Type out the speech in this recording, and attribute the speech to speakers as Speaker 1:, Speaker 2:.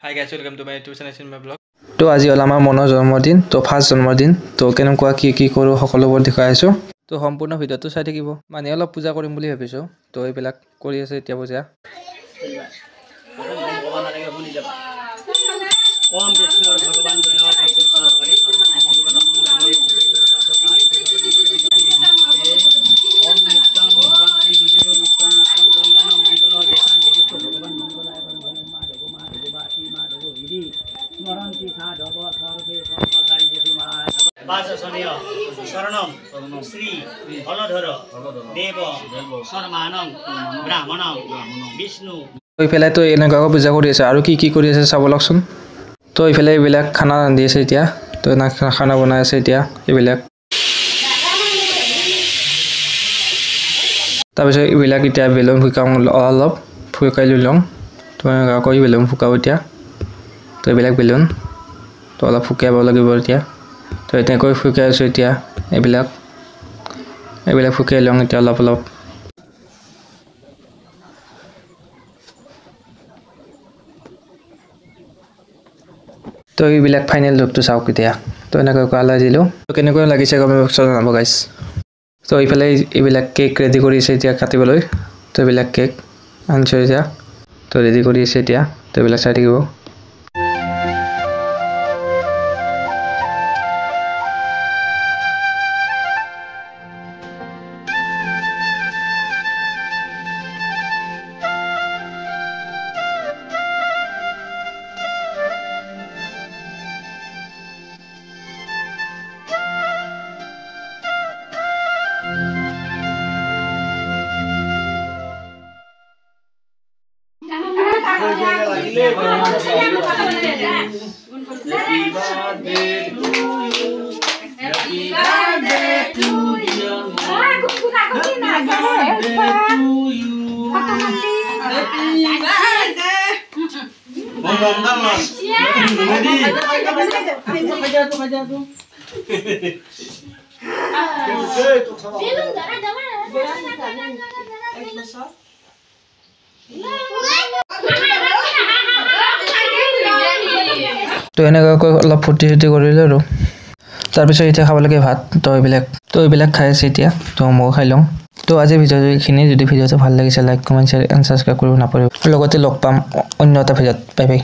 Speaker 1: Hi guys, welcome to my YouTube channel in my blog.
Speaker 2: তো আজি হল আমাৰ মনৰ জন্মদিন তো ফাৰ্ষ্ট জন্মদিন তো কেনেকুৱা কি কৰো সকলোবোৰ দেখাই আছো তো সম্পূৰ্ণ ভিডিওটো চাই থাকিব মানে অলপ পূজা কৰিম বুলি ভাবিছো তো এইবিলাক কৰি আছে এতিয়া পূজা
Speaker 3: ओम विष्णु भगवान दया कृष्ण हरि सर्व मंगल मंगल ओम नित्यं शांति विजय नित्यं कल्याण मंगल देशा नित्य भगवान मंगलाय माधव माधव बासी माधव विधि स्मरन्ति साधव सर्वे सर्वकारि जेतु माधव वाससमय शरणं श्री हलधर देव शर्मानं ब्राह्मणं विष्णु
Speaker 2: এইফালে তো এনেকুৱা পূজা কৰি আছে আৰু কি কৰি আছে চাব লকচোন তো এইফালে এইবিলাক খানা ৰান্ধি আছে এতিয়া তো খানা বনাই আছে এতিয়া এইবিলাক তাৰপিছত এইবিলাক এতিয়া বেলুন ফুকাম অলপ ফুকাই লওঁ তো আকৌ বেলুন ফুকাব এতিয়া তো এইবিলাক বেলুন তো অলপ ফুকাব লাগিব এতিয়া তো এনেকৈ ফুকাই আছো এতিয়া এইবিলাক ফুকাই লওঁ এতিয়া অলপ তো এইবিলাক ফাইনেল লুকটো চাওক এতিয়া তো এনেকৈ কালাৰ দিলোঁ তো কেনেকৈ লাগিছে কমেণ্ট বক্সত জনাব গাইছ তো এইফালে এইবিলাক কেক ৰেডি কৰিছে এতিয়া কাটিবলৈ তো এইবিলাক কেক আনিছোঁ এতিয়া তো ৰেডি কৰি আছে এতিয়া তো এইবিলাক চাই থাকিব তো এনেকৈ অলপ ফুটি কৰিলোঁ আৰু তাৰপিছত এতিয়া খাব লাগে ভাত তো এইবিলাক খাই আছে এতিয়া তো মই খাই লওঁ তো আজি ভিডিঅ'টো এইখিনি যদি ভিডিঅ'টো ভাল লাগিছে like comment share and subscribe কৰিব নাপাহৰিব লগতে লগ পাম অন্য এটা ভিডিঅ'ত বাই বাই